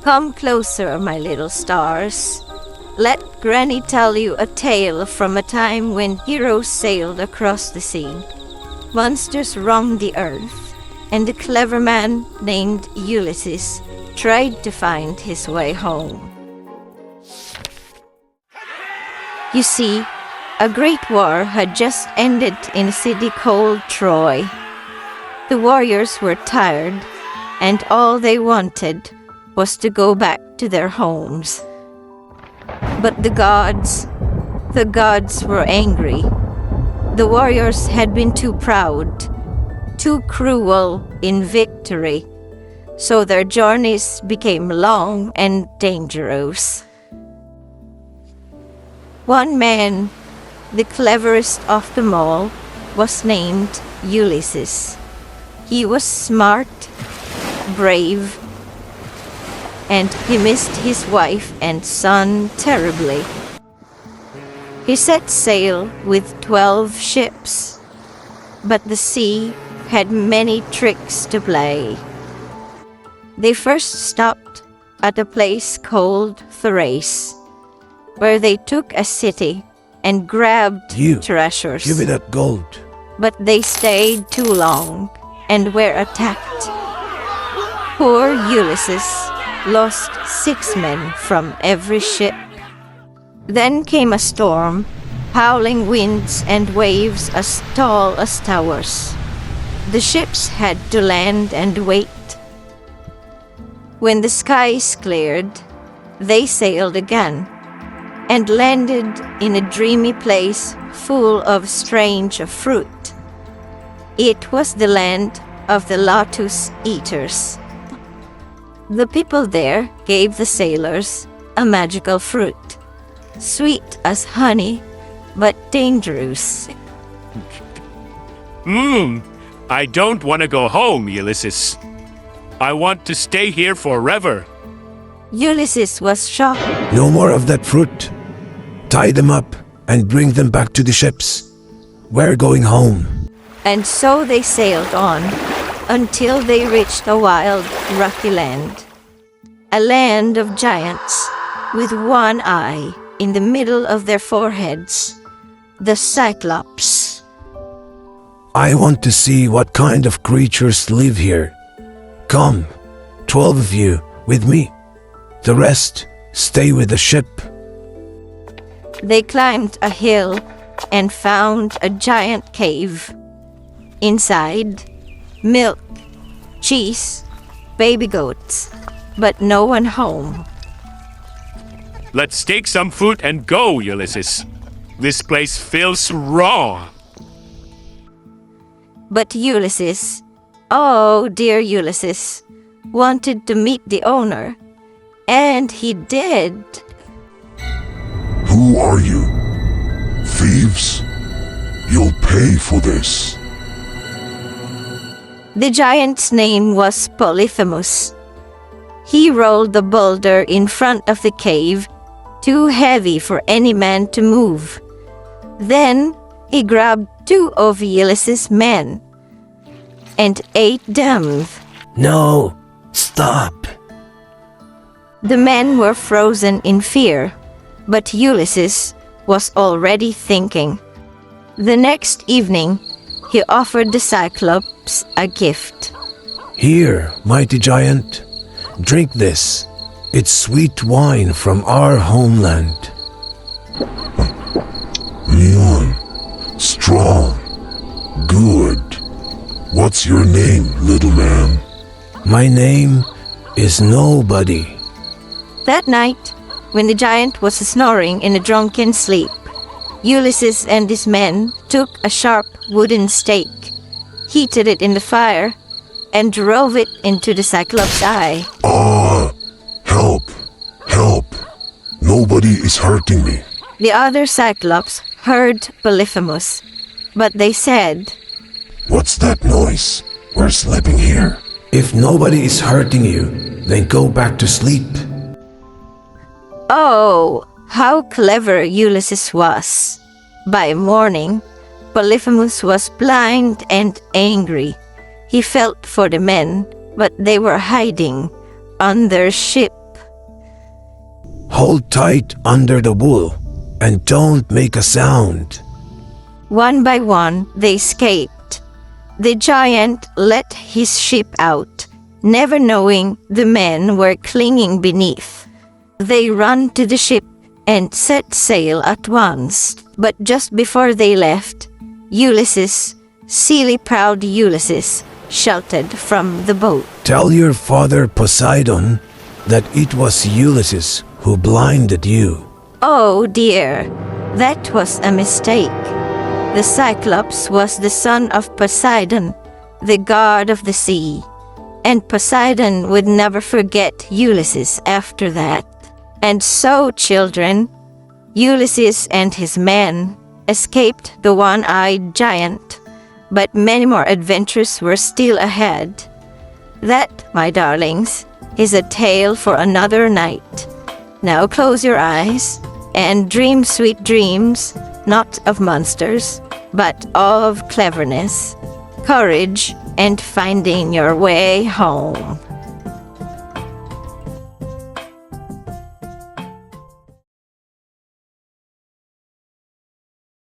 Come closer, my little stars. Let Granny tell you a tale from a time when heroes sailed across the sea. Monsters roamed the earth, and a clever man named Ulysses tried to find his way home. You see, a great war had just ended in a city called Troy. The warriors were tired, and all they wanted was to go back to their homes. But the gods were angry. The warriors had been too proud, too cruel in victory, so their journeys became long and dangerous. One man, the cleverest of them all, was named Ulysses. He was smart, brave, and he missed his wife and son terribly. He set sail with 12 ships, but the sea had many tricks to play. They first stopped at a place called Thrace, where they took a city and grabbed treasures. Give me that gold. But they stayed too long and were attacked. Poor Ulysses lost 6 men from every ship. Then came a storm, howling winds and waves as tall as towers. The ships had to land and wait. When the skies cleared, they sailed again and landed in a dreamy place full of strange fruit. It was the land of the lotus eaters. The people there gave the sailors a magical fruit, sweet as honey, but dangerous. I don't want to go home, Ulysses. I want to stay here forever. Ulysses was shocked. No more of that fruit. Tie them up and bring them back to the ships. We're going home. And so they sailed on until they reached a wild, rocky land. A land of giants with one eye in the middle of their foreheads, the Cyclops. I want to see what kind of creatures live here. Come, 12 of you, with me. The rest, stay with the ship. They climbed a hill and found a giant cave. Inside, milk, cheese, baby goats, but no one home. Let's take some food and go, Ulysses. This place feels raw. But Ulysses, oh dear Ulysses, wanted to meet the owner, and he did. Who are you? Thieves? You'll pay for this. The giant's name was Polyphemus. He rolled the boulder in front of the cave, too heavy for any man to move. Then he grabbed 2 of Ulysses' men and ate them. No, stop. The men were frozen in fear, but Ulysses was already thinking. The next evening, he offered the Cyclops a gift. Here, mighty giant, drink this. It's sweet wine from our homeland. Strong. Good. What's your name, little man? My name is Nobody. That night, when the giant was snoring in a drunken sleep, Ulysses and his men took a sharp wooden stake, heated it in the fire, and drove it into the Cyclops' eye. Help! Help! Nobody is hurting me. The other Cyclops heard Polyphemus, but they said, What's that noise? We're sleeping here. If nobody is hurting you, then go back to sleep. Oh, how clever Ulysses was! By morning, Polyphemus was blind and angry. He felt for the men, but they were hiding on their ship. Hold tight under the wool and don't make a sound. One by one, they escaped. The giant let his ship out, never knowing the men were clinging beneath. They ran to the ship and set sail at once. But just before they left, Ulysses, silly proud Ulysses, shouted from the boat. Tell your father Poseidon that it was Ulysses who blinded you. Oh dear, that was a mistake. The Cyclops was the son of Poseidon, the god of the sea, and Poseidon would never forget Ulysses after that. And so, children, Ulysses and his men escaped the one-eyed giant, but many more adventures were still ahead. That, my darlings, is a tale for another night. Now close your eyes and dream sweet dreams, not of monsters, but of cleverness, courage, and finding your way home.